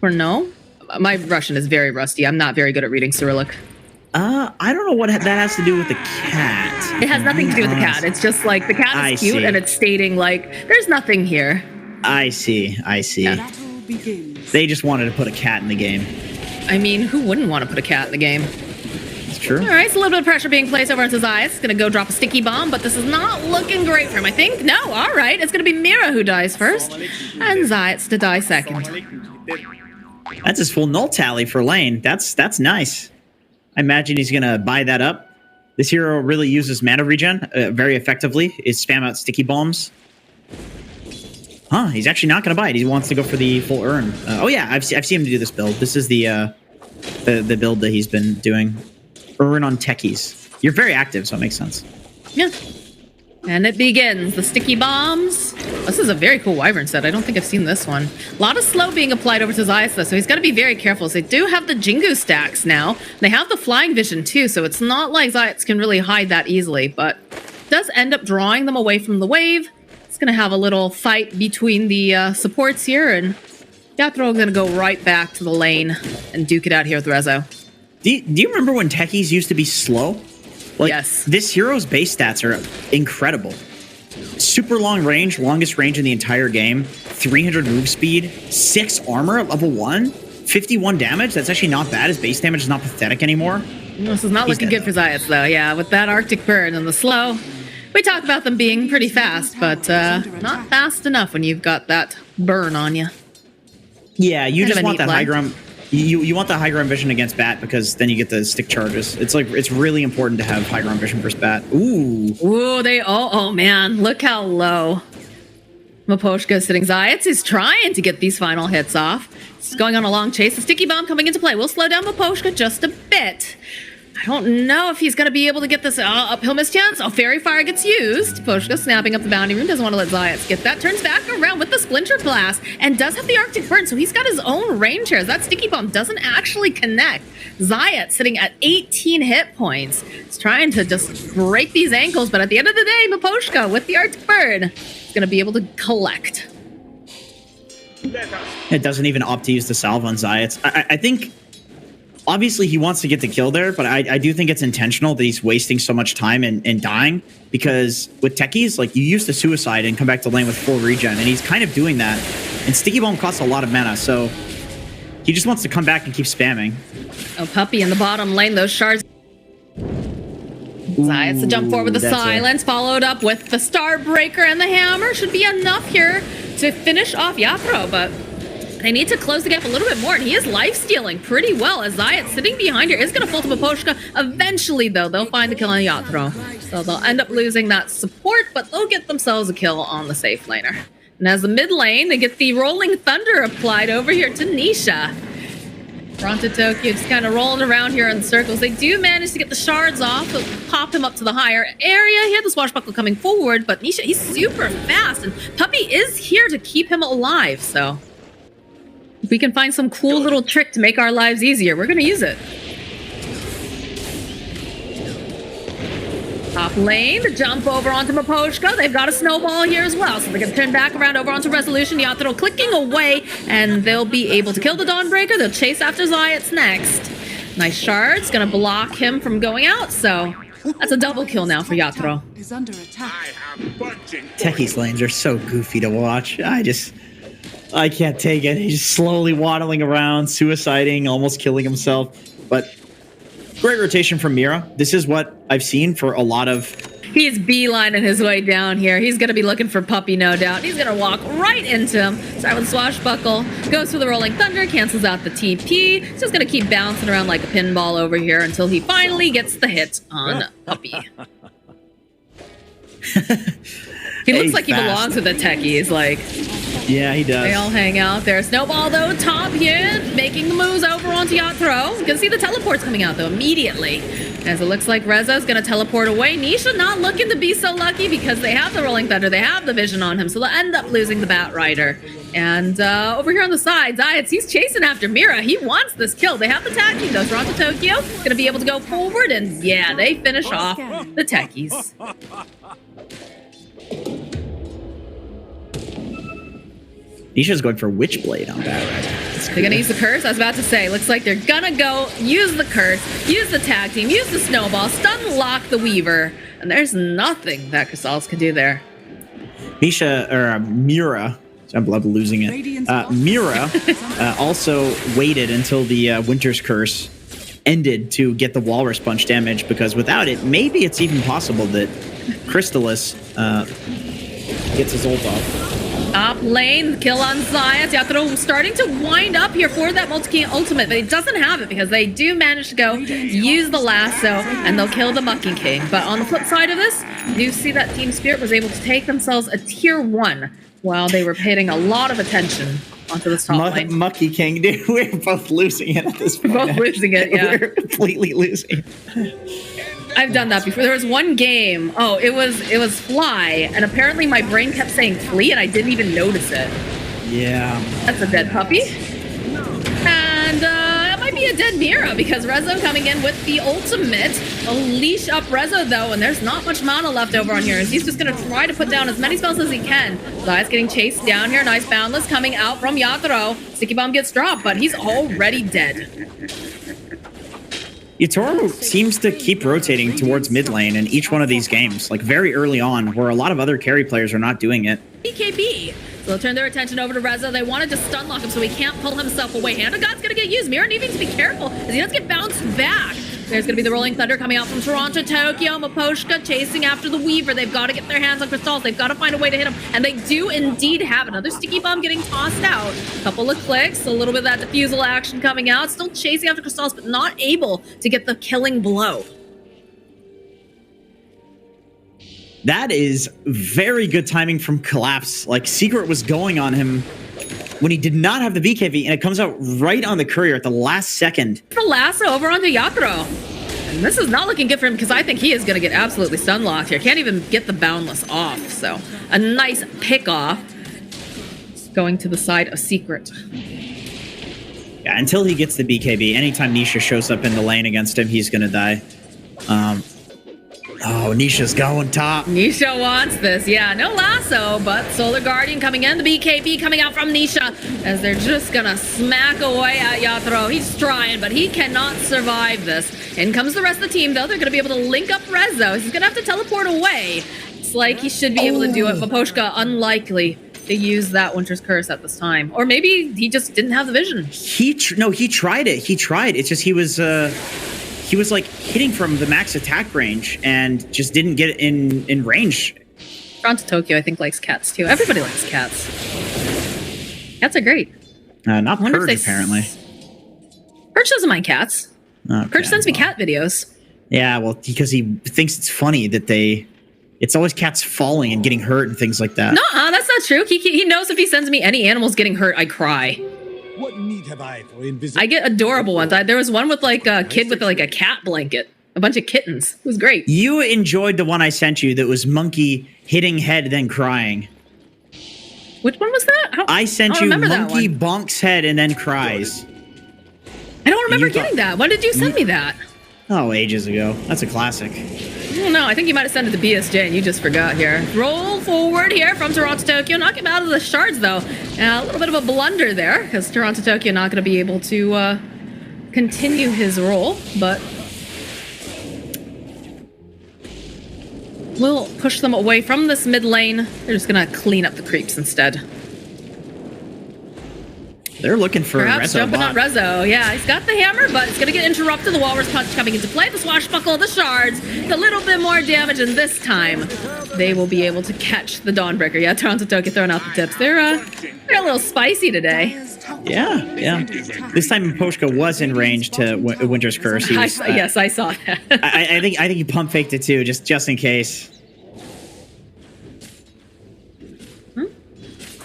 Torneo? My Russian is very rusty. I'm not very good at reading Cyrillic. I don't know what that has to do with the cat. It has nothing to do with the cat. It's just like the cat is cute and it's stating like, there's nothing here. I see. Yeah. They just wanted to put a cat in the game. I mean, who wouldn't want to put a cat in the game? It's true. All right, so a little bit of pressure being placed over into Zayas. It's going to go drop a sticky bomb, but this is not looking great for him, I think. No, all right. It's going to be Mira who dies first, and Zayas to die second. That's his full null tally for lane. That's nice. I imagine he's going to buy that up. This hero really uses mana regen very effectively. Is spam out sticky bombs. Huh, he's actually not going to buy it. He wants to go for the full urn. Oh yeah, I've seen him do this build. This is the build that he's been doing. Urn on techies. You're very active, so it makes sense. Yeah. And it begins. The sticky bombs. This is a very cool Wyvern set. I don't think I've seen this one. A lot of slow being applied over to Zayas, though, so he's got to be very careful. So they do have the Jingu stacks now. They have the flying vision, too, so it's not like Zayas can really hide that easily, but does end up drawing them away from the wave. It's going to have a little fight between the supports here, and Yatoro is going to go right back to the lane and duke it out here with Rezo. Do you remember when techies used to be slow? Like, yes. This hero's base stats are incredible. Super long range, longest range in the entire game, 300 move speed, 6 armor at level 1, 51 damage. That's actually not bad. His base damage is not pathetic anymore. This is not looking good for Zayas, though. Yeah, with that Arctic Burn and the slow. We talk about them being pretty fast, but not fast enough when you've got that burn on you. Yeah, you just want that high ground. You want the high ground vision against Bat because then you get the stick charges. It's really important to have high ground vision versus Bat. Ooh. Ooh, oh man, look how low Miposhka is sitting. Zayas is trying to get these final hits off. He's going on a long chase. The sticky bomb coming into play will slow down Miposhka just a bit. I don't know if he's going to be able to get this uphill mischance. Oh, Fairy Fire gets used. Poshka snapping up the bounty rune. Doesn't want to let Zayas get that. Turns back around with the Splinter Blast and does have the Arctic Burn, so he's got his own range here. That sticky bomb doesn't actually connect. Zayas sitting at 18 hit points. He's trying to just break these ankles, but at the end of the day, Miposhka with the Arctic Burn is going to be able to collect. It doesn't even opt to use the salve on Zayas. I think... Obviously, he wants to get the kill there, but I do think it's intentional that he's wasting so much time and dying, because with techies, like, you use the suicide and come back to lane with full regen, and he's kind of doing that. And Sticky Bomb costs a lot of mana, so he just wants to come back and keep spamming. Oh, Puppy in the bottom lane, those shards. Zayas to jump forward with the silence, followed up with the Starbreaker and the hammer. Should be enough here to finish off Yatoro, but they need to close the gap a little bit more, and he is life-stealing pretty well as Zayas sitting behind here is going to fall to Miposhka. Eventually, though, they'll find the kill on Yatoro. So they'll end up losing that support, but they'll get themselves a kill on the safe laner. And as the mid lane, they get the Rolling Thunder applied over here to Nisha. Toronto Tokyo just kind of rolling around here in circles. They do manage to get the shards off, so pop him up to the higher area. He had the Swashbuckle coming forward, but Nisha, he's super fast, and Puppy is here to keep him alive, so... if we can find some cool little trick to make our lives easier, we're going to use it. Top lane, the jump over onto Miposhka. They've got a snowball here as well, so they're going to turn back around over onto Resolution. Yatoro clicking away, and they'll be able to kill the Dawnbreaker. They'll chase after Zayas next. Nice shards, going to block him from going out, so that's a double kill now for Yatoro. Is under attack. Techie's lanes are so goofy to watch. I can't take it. He's just slowly waddling around, suiciding, almost killing himself. But great rotation from Mira. This is what I've seen for a lot of... He's beelining his way down here. He's going to be looking for Puppy, no doubt. He's going to walk right into him. Start with Swashbuckle. Goes for the Rolling Thunder. Cancels out the TP. He's just going to keep bouncing around like a pinball over here until he finally gets the hit on Puppy. He looks like he belongs with the techies, like... Yeah, he does. They all hang out there. Snowball, though, top here, making the moves over onto Yatoro. You can see the teleports coming out, though, immediately. As it looks like Reza's going to teleport away. Nisha not looking to be so lucky because they have the Rolling Thunder. They have the vision on him, so they'll end up losing the Bat Rider. And over here on the side, Zayas, he's chasing after Mira. He wants this kill. They have the tag though. Toronto Tokyo going to be able to go forward, and yeah, they finish off the techies. Nisha's going for Witchblade on that, right? That's cool. They're gonna use the curse. I was about to say, looks like they're gonna go use the curse, use the tag team, use the snowball, stun lock the Weaver, and there's nothing that Crystals can do there. Mira, I'm losing it. Mira also waited until the Winter's Curse ended to get the Walrus Punch damage, because without it, maybe it's even possible that Crystallis gets his ult off. Top lane, kill on Zaya. Yatoro starting to wind up here for that multi-king ultimate, but he doesn't have it because they do manage to go use the lasso and they'll kill the Mucky King. But on the flip side of this, you see that Team Spirit was able to take themselves a tier 1 while they were paying a lot of attention onto this top lane. Mucky King, dude, we're both losing it at this point. Both losing it, yeah. We're completely losing. I've done that before. There was one game. Oh, it was Fly, and apparently my brain kept saying Flea, and I didn't even notice it. Yeah. That's a dead puppy. And it might be a dead Mira, because Rezo coming in with the ultimate. A leash up Rezo, though, and there's not much mana left over on here. He's just going to try to put down as many spells as he can. Zaya's getting chased down here. Nice Boundless coming out from Yatoro. Sticky Bomb gets dropped, but he's already dead. Yatoro seems to keep rotating towards mid lane in each one of these games, like very early on, where a lot of other carry players are not doing it. BKB. So they'll turn their attention over to Rezo. They wanted to stun lock him so he can't pull himself away. Hand of God's going to get used. Mira needing to be careful as he does get bounced back. There's going to be the Rolling Thunder coming out from Toronto, Tokyo. Miposhka chasing after the Weaver. They've got to get their hands on Crystals. They've got to find a way to hit him. And they do indeed have another Sticky Bomb getting tossed out. Couple of clicks, a little bit of that defusal action coming out. Still chasing after Crystals, but not able to get the killing blow. That is very good timing from Collapse. Like, Secret was going on him when he did not have the BKB, and it comes out right on the courier at the last second. The lasso over onto Yatoro. And this is not looking good for him, because I think he is going to get absolutely stun locked here. Can't even get the Boundless off. So a nice pick off going to the side of Secret. Yeah, until he gets the BKB, anytime Nisha shows up in the lane against him, he's going to die. Oh, Nisha's going top. Nisha wants this. Yeah, no lasso, but Solar Guardian coming in. The BKB coming out from Nisha as they're just going to smack away at Yatoro. He's trying, but he cannot survive this. In comes the rest of the team, though. They're going to be able to link up Rezo. He's going to have to teleport away. It's like he should be able to do it. Miposhka, unlikely to use that Winter's Curse at this time. Or maybe he just didn't have the vision. No, he tried it. He tried. It's just he was like hitting from the max attack range and just didn't get in range. Toronto Tokyo, I think, likes cats too. Everybody likes cats. Cats are great. Not Purge, apparently. Purge doesn't mind cats. Okay, Purge sends me cat videos. Yeah, well, because he thinks it's funny that it's always cats falling and getting hurt and things like that. No, that's not true. He knows if he sends me any animals getting hurt, I cry. What need have I for invisible? I get adorable ones. There was one with like a kid with like a cat blanket, a bunch of kittens. It was great. You enjoyed the one I sent you that was monkey hitting head then crying. Which one was that? I sent you monkey bonks head and then cries. I don't remember getting that. When did you send me that? Oh, ages ago. That's a classic. I don't know. I think you might have sent it to BSJ and you just forgot here. Roll forward here from Toronto Tokyo. Knock him out of the shards, though. A little bit of a blunder there, because Toronto Tokyo not going to be able to continue his roll, but we'll push them away from this mid lane. They're just going to clean up the creeps instead. They're looking for perhaps Rezo jumping bot. on Rezo. Yeah, he's got the hammer, but it's going to get interrupted. The Walrus Punch coming into play. The Swashbuckle, the shards. A little bit more damage, and this time they will be able to catch the Dawnbreaker. Yeah, Toronto Tokyo throwing out the tips. They're a little spicy today. Yeah. This time Miposhka was in range to Winter's Curse. He was, yes, I saw that. I think he pump faked it too, just in case.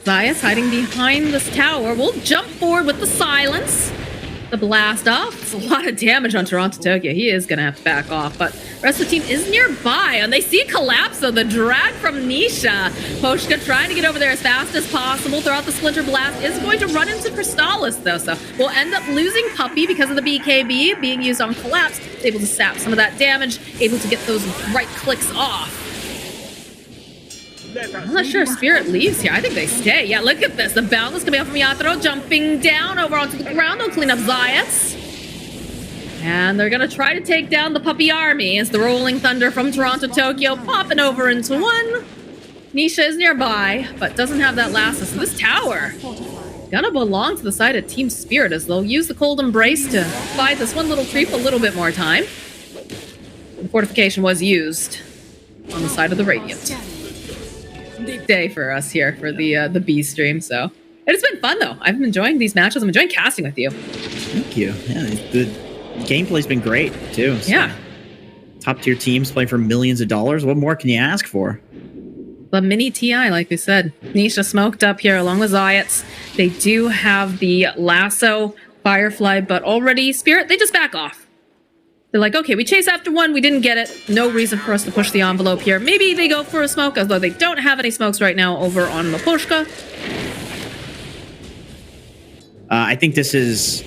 Zaya's hiding behind this tower. We'll jump forward with the silence. The blast off. It's a lot of damage on Toronto Tokyo. He is going to have to back off, but the rest of the team is nearby, and they see Collapse, so the drag from Nisha. Poshka trying to get over there as fast as possible throughout the Splinter Blast. Is going to run into Crystallis, though, so we'll end up losing Puppy because of the BKB being used on Collapse. Able to sap some of that damage, able to get those right clicks off. I'm not sure if Spirit leaves here. I think they stay. Yeah, look at this. The boundless coming out from Yatoro, jumping down over onto the ground. They'll clean up Zayats. And they're going to try to take down the Puppy Army as the Rolling Thunder from Toronto, Tokyo, popping over into one. Nisha is nearby, but doesn't have that last. So this tower gonna belong to the side of Team Spirit as they'll use the Cold Embrace to buy this one little creep a little bit more time. The fortification was used on the side of the Radiant. Big day for us here for the B stream, so. It's been fun though. I've been enjoying these matches. I'm enjoying casting with you. Thank you. Yeah, the gameplay's been great too. So. Yeah. Top tier teams playing for millions of dollars. What more can you ask for? The mini TI, like we said. Nisha smoked up here along with Zayats. They do have the lasso, Firefly, but already Spirit, they just back off. They're like, okay, we chase after one, we didn't get it. No reason for us to push the envelope here. Maybe they go for a smoke, although they don't have any smokes right now over on Maposhka. I think this is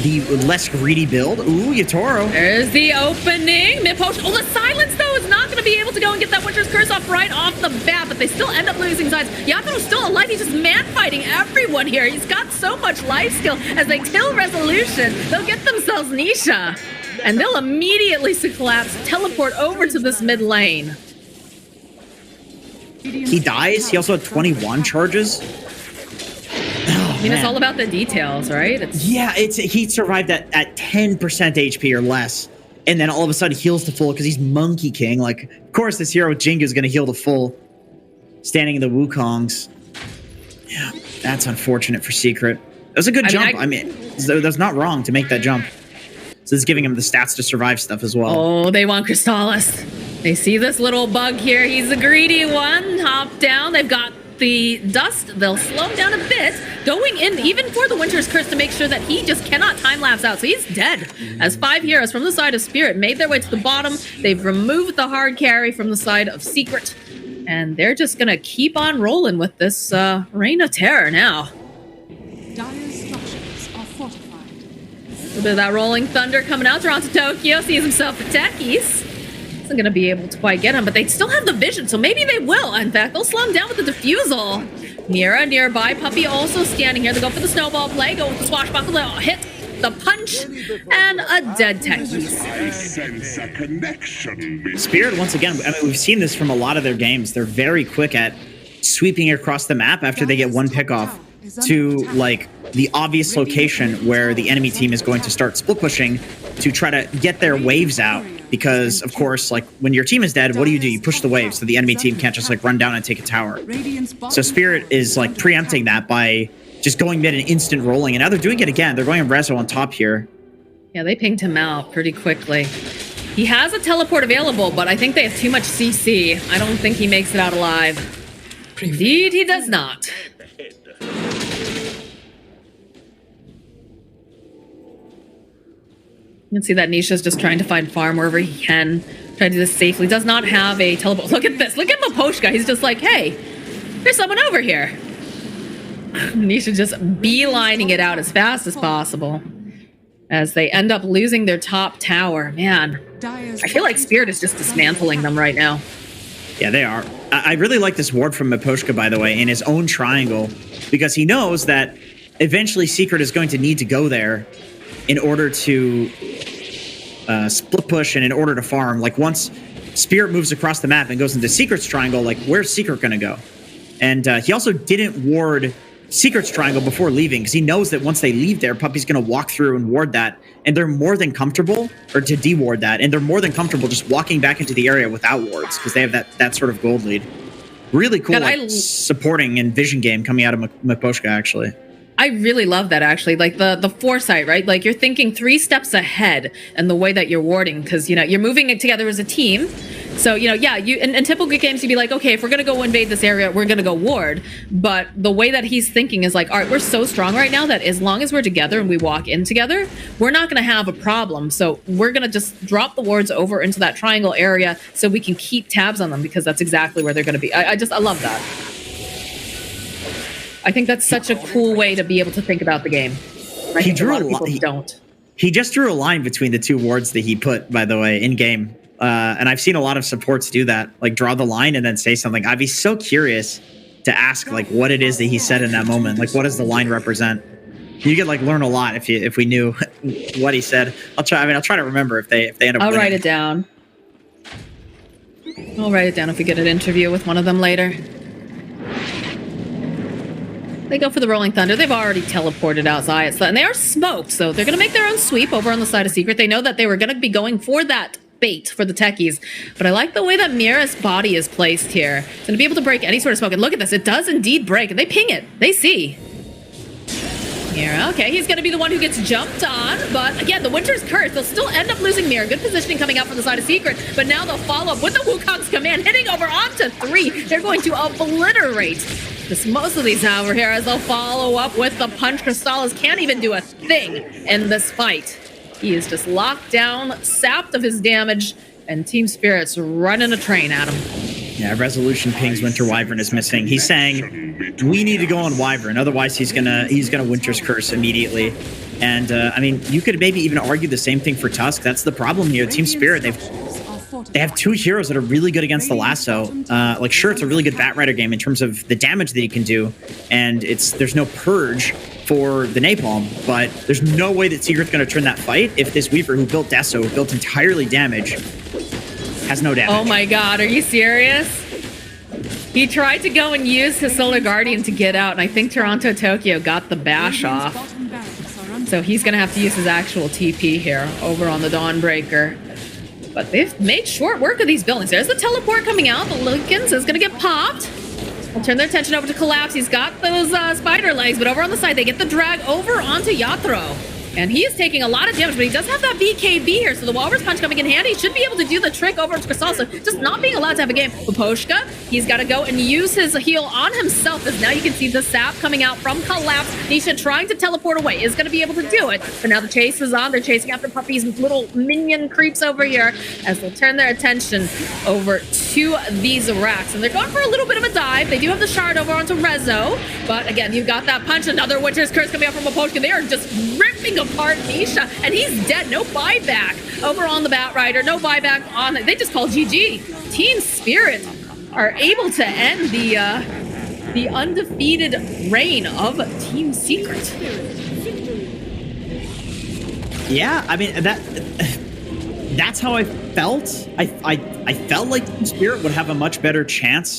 the less greedy build. Ooh, Yatoro. There's the opening. Miposh. Oh, the silence, though, is not going to be able to go and get that Winter's Curse off right off the bat, but they still end up losing sides. Yatoro's still alive. He's just man-fighting everyone here. He's got so much life steal. As they kill Resolution, they'll get themselves Nisha, and they'll immediately collapse, teleport over to this mid lane. He dies. He also had 21 charges. I mean, it's all about the details, right? He survived at 10% HP or less, and then all of a sudden heals to full because he's Monkey King. Like, of course, this hero Jingu is going to heal to full, standing in the Wukongs. Yeah, that's unfortunate for Secret. That was a good jump. I mean, that's not wrong to make that jump. So it's giving him the stats to survive stuff as well. Oh, they want Crystallis. They see this little bug here. He's a greedy one. Hop down. They've got the dust. They'll slow him down a bit, going in even for the Winter's Curse to make sure that he just cannot time lapse out. So he's dead. As 5 heroes from the side of Spirit made their way to the bottom, they've removed the hard carry from the side of Secret, and they're just gonna keep on rolling with this Reign of Terror now. Dire's structures are fortified. A little bit of that Rolling Thunder coming out. Toronto Tokyo sees himself a techies. Isn't going to be able to quite get him, but they still have the vision, so maybe they will. In fact, they'll slow him down with the defusal. Mira nearby. Puppy also standing here. They go for the snowball play, go with the swashbuckle, they'll hit the punch, and a dead techies. I sense a connection. Spirit, once again, I mean, we've seen this from a lot of their games. They're very quick at sweeping across the map after they get one pick off to, like, the obvious location where the enemy team is going to start split pushing to try to get their waves out. Because, of course, like, when your team is dead, what do? You push the waves so the enemy team can't just, like, run down and take a tower. So Spirit is, like, preempting that by just going mid and instant rolling. And now they're doing it again. They're going on Reso on top here. Yeah, they pinged him out pretty quickly. He has a teleport available, but I think they have too much CC. I don't think he makes it out alive. Indeed, he does not. You can see that Nisha's just trying to find farm wherever he can. Try to do this safely. Does not have a teleport. Look at this. Look at Maposhka. He's just like, hey, there's someone over here. Nisha just beelining it out as fast as possible. As they end up losing their top tower. Man, I feel like Spirit is just dismantling them right now. Yeah, they are. I really like this ward from Maposhka, by the way, in his own triangle. Because he knows that eventually Secret is going to need to go there in order to split push and in order to farm. Like, once Spirit moves across the map and goes into Secret's triangle, like, where's Secret going to go? And he also didn't ward Secret's triangle before leaving because he knows that once they leave there, Puppy's going to walk through and ward that. And they're more than comfortable, or to de-ward that, and they're more than comfortable just walking back into the area without wards because they have that sort of gold lead. Really cool, like, supporting and vision game coming out of Maposhka, actually. I really love that, actually. Like, the foresight, right? Like, you're thinking 3 steps ahead and the way that you're warding, because, you know, you're moving it together as a team. So, you know, yeah, in typical games, you'd be like, okay, if we're going to go invade this area, we're going to go ward. But the way that he's thinking is like, all right, we're so strong right now that as long as we're together and we walk in together, we're not going to have a problem. So we're going to just drop the wards over into that triangle area so we can keep tabs on them, because that's exactly where they're going to be. I love that. I think that's such a cool way to be able to think about the game. I think a lot of people don't. He just drew a line between the 2 wards that he put, by the way, in game. And I've seen a lot of supports do that, like draw the line and then say something. I'd be so curious to ask like what it is that he said in that moment. Like, what does the line represent? You could like learn a lot if we knew what he said. I'll try to remember if they end up. I'll winning. write it down. I'll write it down if we get an interview with one of them later. They go for the Rolling Thunder. They've already teleported outside, and they are smoked, so they're going to make their own sweep over on the side of Secret. They know that they were going to be going for that bait for the techies, but I like the way that Mira's body is placed here. It's going to be able to break any sort of smoke, and look at this. It does indeed break, and they ping it. They see. Mira, okay, he's going to be the one who gets jumped on, but again, the Winter's Curse, they'll still end up losing Mira. Good positioning coming out from the side of Secret, but now they'll follow up with the Wukong's command, hitting over onto 3. They're going to obliterate this, most of these over here as they'll follow up with the punch. Crystallis can't even do a thing in this fight. He is just locked down, sapped of his damage, and Team Spirit's running a train at him. Yeah, Resolution pings Winter Wyvern is missing. He's saying we need to go on Wyvern, otherwise he's gonna Winter's Curse immediately. And I mean, you could maybe even argue the same thing for Tusk. That's the problem here. Team Spirit, they have 2 heroes that are really good against the lasso. Like, sure, it's a really good Batrider game in terms of the damage that he can do, and there's no purge for the napalm, but there's no way that Secret's going to turn that fight if this Weaver, who built Deso, who built entirely damage, has no damage. Oh my god, are you serious? He tried to go and use his Solar Guardian to get out, and I think Toronto Tokyo got the bash off. So he's going to have to use his actual TP here over on the Dawnbreaker. But they've made short work of these buildings. There's the teleport coming out. The Lincolns is going to get popped. They'll turn their attention over to Collapse. He's got those spider legs, but over on the side, they get the drag over onto Yatoro. And he is taking a lot of damage, but he does have that BKB here, so the Walrus Punch coming in handy. He should be able to do the trick over to Crystal, so just not being allowed to have a game. Puposhka, he's got to go and use his heal on himself, as now you can see the sap coming out from Collapse. Nisha trying to teleport away is going to be able to do it, but now the chase is on. They're chasing after Puppy's little minion creeps over here as they'll turn their attention over to these racks. And they're going for a little bit of a dive. They do have the shard over onto Rezo, but again, you've got that punch. Another Winter's Curse coming out from Puposhka. They are just ripping apart Nisha, and he's dead. No buyback over on the Batrider. No buyback on it. They just call GG. Team Spirit are able to end the undefeated reign of Team Secret. Yeah, I mean that's how I felt. I felt like Team Spirit would have a much better chance